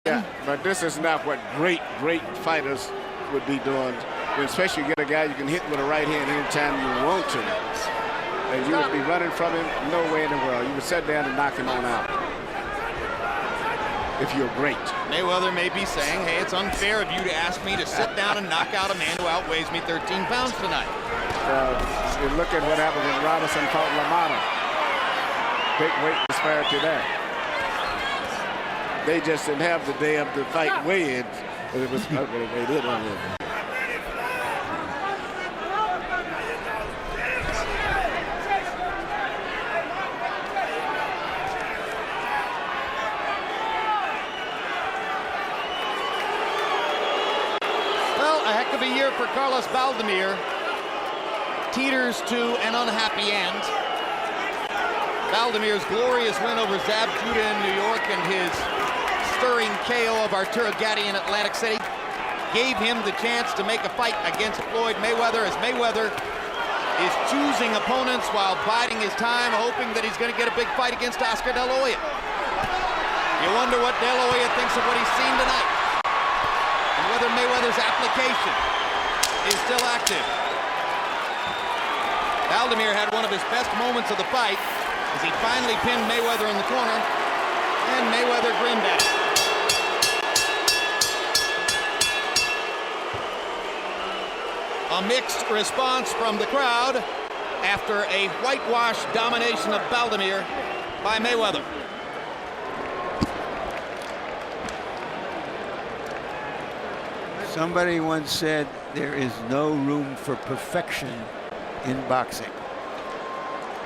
Yeah, but this is not what great fighters would be doing. Especially you get a guy you can hit with a right hand anytime you want to. And you would be running from him, no way in the world. You would sit down and knock him on out. If you're great. Mayweather may be saying, hey, it's unfair of you to ask me to sit down and knock out a man who outweighs me 13 pounds tonight. You look at what happened when Robinson fought LaMotta. Big weight disparity there. They just didn't have the day of the fight weigh-in, but it was ugly. They did on it. Well, a heck of a year for Carlos Baldomir. Teeters to an unhappy end. Baldomir's glorious win over Zab Judah in New York and his stirring KO of Arturo Gatti in Atlantic City gave him the chance to make a fight against Floyd Mayweather, as Mayweather is choosing opponents while biding his time, hoping that he's going to get a big fight against Oscar De La Hoya. You wonder what De La Hoya thinks of what he's seen tonight and whether Mayweather's application is still active. Baldomir had one of his best moments of the fight as he finally pinned Mayweather in the corner, and Mayweather grinned at him. A mixed response from the crowd after a whitewash domination of Baldomir by Mayweather. Somebody once said there is no room for perfection in boxing.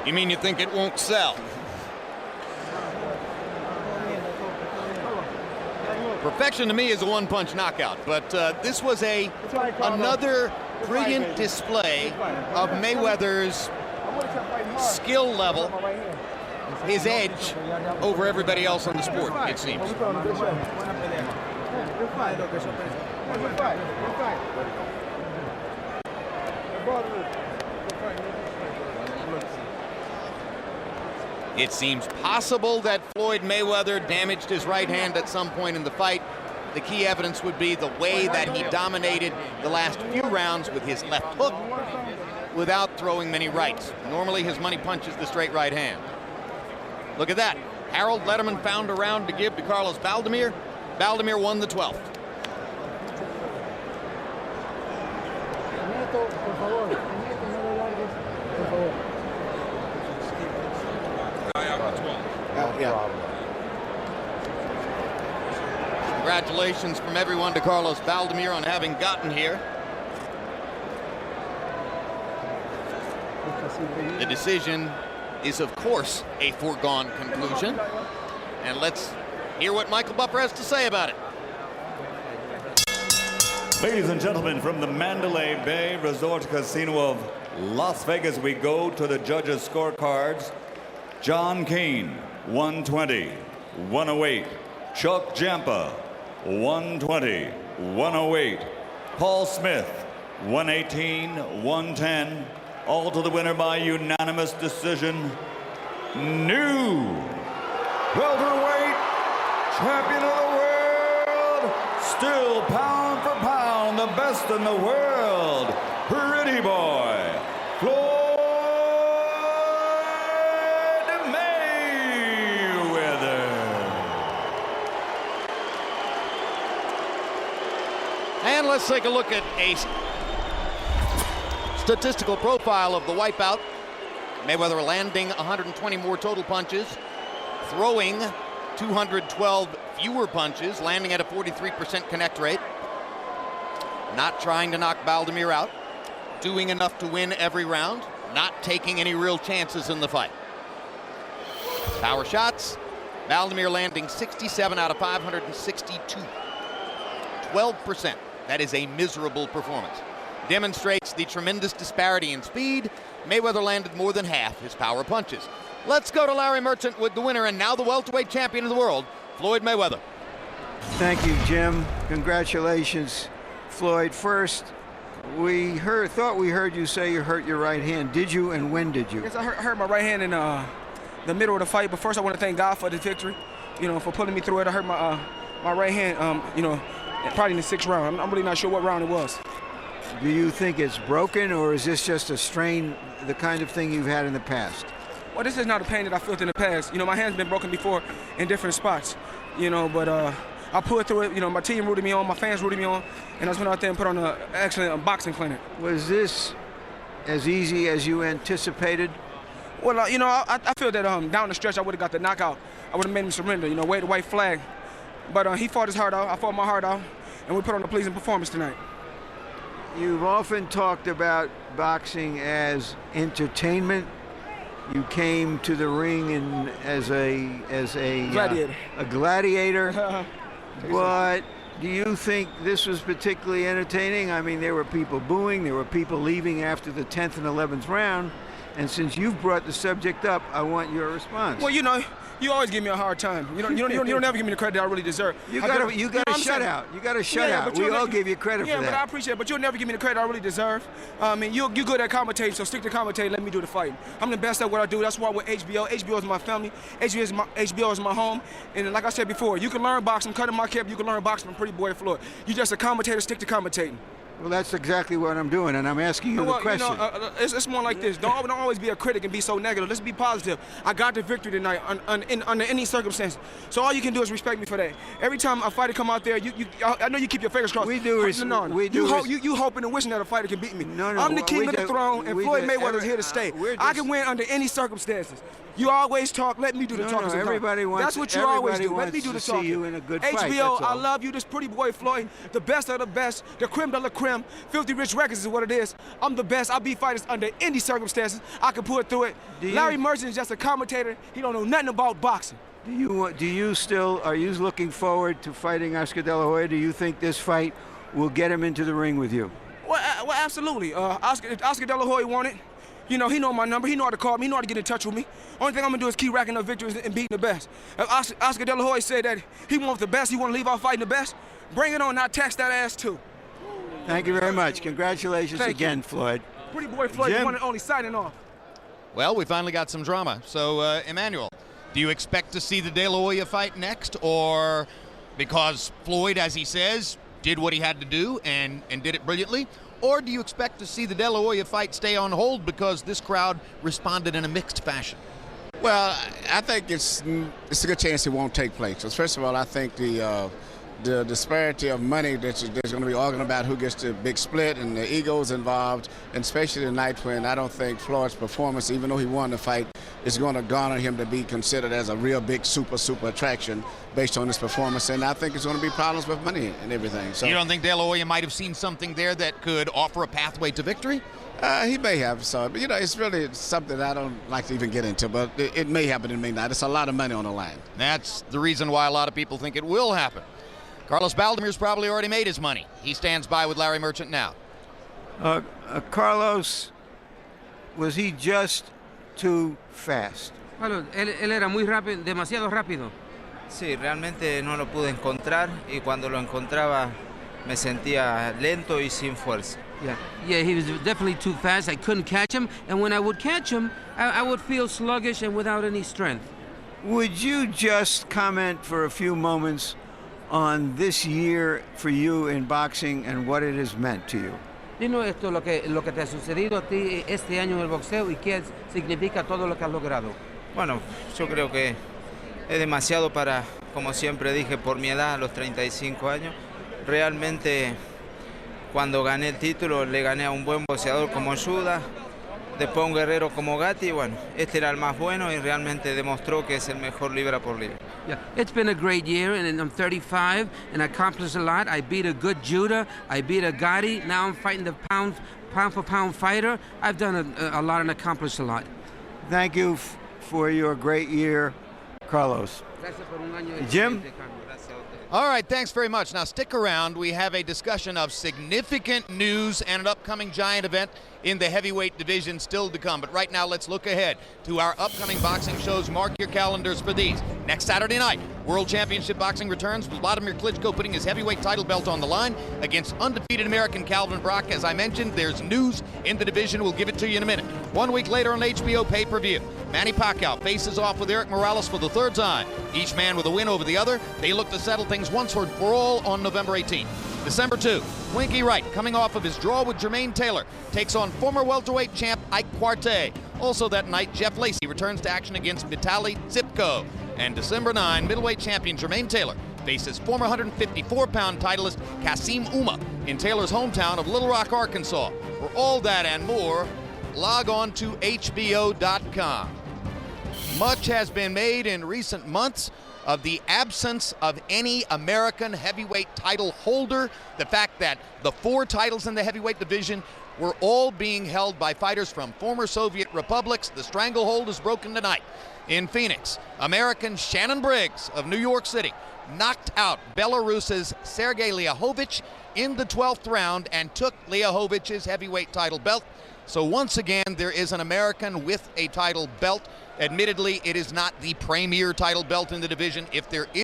You mean you think it won't sell? Perfection to me is a one-punch knockout, but this was another brilliant display of Mayweather's skill level, his edge over everybody else on the sport, it seems. It seems possible that Floyd Mayweather damaged his right hand at some point in the fight. The key evidence would be the way that he dominated the last few rounds with his left hook without throwing many rights. Normally his money punch is the straight right hand. Look at that. Harold Letterman found a round to give to Carlos Baldomir. Baldomir won the 12th. Congratulations from everyone to Carlos Baldomir on having gotten here. The decision is, of course, a foregone conclusion. And let's hear what Michael Buffer has to say about it. Ladies and gentlemen, from the Mandalay Bay Resort Casino of Las Vegas, we go to the judges' scorecards. John Kane, 120, 108. Chuck Jampa, 120, 108. Paul Smith, 118, 110. All to the winner by unanimous decision. New welterweight champion of the world, still pound for pound the best in the world, pretty boy, Floyd Mayweather. And let's take a look at a statistical profile of the wipeout. Mayweather landing 120 more total punches, throwing 212 fewer punches, landing at a 43% connect rate. Not trying to knock Baldomir out, doing enough to win every round, not taking any real chances in the fight. Power shots, Baldomir landing 67 out of 562. 12%. That is a miserable performance. Demonstrates the tremendous disparity in speed. Mayweather landed more than half his power punches. Let's go to Larry Merchant with the winner and now the welterweight champion of the world, Floyd Mayweather. Thank you, Jim. Congratulations, Floyd. First, thought we heard you say you hurt your right hand. Did you, and when did you? Yes, I hurt my right hand in the middle of the fight, but first I want to thank God for the victory, for pulling me through it. I hurt my my right hand, you know, probably in the 6th round. I'm really not sure what round it was. Do you think it's broken, or is this just a strain, the kind of thing you've had in the past? Well, this is not a pain that I felt in the past. You know, my hand's been broken before in different spots, you know, but I pulled through it. You know, my team rooted me on, my fans rooted me on, and I just went out there and put on an excellent boxing clinic. Was this as easy as you anticipated? Well, you know, I feel that down the stretch I would have got the knockout. I would have made him surrender, you know, wave the white flag. But he fought his heart out, I fought my heart out, and we put on a pleasing performance tonight. You've often talked about boxing as entertainment. You came to the ring as a Gladiator. A gladiator. But do you think this was particularly entertaining? I mean, there were people booing, there were people leaving after the 10th and 11th round. And since you've brought the subject up, I want your response. Well, you know, you always give me a hard time. You don't ever give me the credit I really deserve. You got a shutout. You got a shutout. We all give you credit for that. Yeah, but I appreciate it. But you'll never give me the credit I really deserve. I mean, you're good at commentating, so stick to commentating. Let me do the fighting. I'm the best at what I do. That's why with HBO. HBO is my family. HBO is my home. And like I said before, you can learn boxing. Cutting my cap, you can learn boxing from Pretty Boy Floyd. You just a commentator. Stick to commentating. Well, that's exactly what I'm doing, and I'm asking you the question. You know, it's more like this. Don't always be a critic and be so negative. Let's be positive. I got the victory tonight under any circumstance. So all you can do is respect me for that. Every time a fighter come out there, I know you keep your fingers crossed. We do. You hoping and wishing that a fighter can beat me. No. I'm the king of the throne, and Floyd Mayweather is here to stay. I can win under any circumstances. You always talk. Let me do the talking. No, everybody wants. That's what you always do. Let me do the talking. See you in a good fight. HBO, I love you. This Pretty Boy Floyd, the best of the best, the creme de la creme. Filthy Rich Records is what it is. I'm the best. I beat fighters under any circumstances. I can pull through it. Larry Merchant is just a commentator. He don't know nothing about boxing. Are you looking forward to fighting Oscar De La Hoya? Do you think this fight will get him into the ring with you? Well, absolutely. Oscar De La Hoya won it. You know, he know my number. He know how to call me. He know how to get in touch with me. Only thing I'm going to do is keep racking up victories and beating the best. If Oscar De La Hoya said that he wants the best, he want to leave out fighting the best, bring it on. I'll tax that ass too. Thank you very much. Congratulations again, Floyd. Pretty Boy Floyd, the one and only, signing off. Well, we finally got some drama. So, Emmanuel, do you expect to see the De La Hoya fight next? Or because Floyd, as he says, did what he had to do and did it brilliantly? Or do you expect to see the De La Hoya fight stay on hold because this crowd responded in a mixed fashion? Well, I think it's a good chance it won't take place. So first of all, I think the disparity of money that there's going to be arguing about who gets the big split and the egos involved, and especially tonight when I don't think Floyd's performance, even though he won the fight, is going to garner him to be considered as a real big super attraction based on his performance. And I think there's going to be problems with money and everything. So you don't think De La Hoya might have seen something there that could offer a pathway to victory? He may have, so you know, it's really something I don't like to even get into, but it may happen, it may not. It's a lot of money on the line. That's the reason why a lot of people think it will happen. Carlos Baldomir's probably already made his money. He stands by with Larry Merchant now. Carlos, was he just too fast? Bueno, él era muy rápido, demasiado rápido. Sí, realmente no lo pude encontrar y cuando lo encontraba me sentía lento y sin fuerza. Yeah, he was definitely too fast. I couldn't catch him, and when I would catch him, I would feel sluggish and without any strength. Would you just comment for a few moments on this year for you in boxing and what it has meant to you? Dinos esto, lo que te ha sucedido a ti este año en el boxeo y qué significa todo lo que has logrado. Bueno, yo creo que es demasiado para, como siempre dije, por mi edad, a los 35 años. Realmente, cuando gané el título, le gané a un buen boxeador como Judas, después a un guerrero como Gatti. Bueno, este era el más bueno y realmente demostró que es el mejor libra por libra. Yeah, it's been a great year, and I'm 35 and I accomplished a lot. I beat a good Judah, I beat a Gotti. Now I'm fighting the pound for pound fighter. I've done a lot and accomplished a lot. Thank you for your great year, Carlos. Jim? All right, thanks very much. Now stick around. We have a discussion of significant news and an upcoming giant event in the heavyweight division still to come. But right now, let's look ahead to our upcoming boxing shows. Mark your calendars for these. Next Saturday night, World Championship Boxing returns with Vladimir Klitschko putting his heavyweight title belt on the line against undefeated American Calvin Brock. As I mentioned, there's news in the division. We'll give it to you in a minute. 1 week later on HBO pay-per-view, Manny Pacquiao faces off with Eric Morales for the third time. Each man with a win over the other. They look to settle things once and for all on November 18th. December 2, Winky Wright, coming off of his draw with Jermaine Taylor, takes on former welterweight champ Ike Quartey. Also that night, Jeff Lacey returns to action against Vitaly Zipko. And December 9, middleweight champion Jermaine Taylor faces former 154-pound titleist Kasim Uma in Taylor's hometown of Little Rock, Arkansas. For all that and more, log on to HBO.com. Much has been made in recent months of the absence of any American heavyweight title holder. The fact that the 4 titles in the heavyweight division were all being held by fighters from former Soviet republics. The stranglehold is broken tonight in Phoenix. American Shannon Briggs of New York City knocked out Belarus's Sergey Liakhovich in the 12th round and took Liakhovich's heavyweight title belt. So once again, there is an American with a title belt. Admittedly, it is not the premier title belt in the division. If there is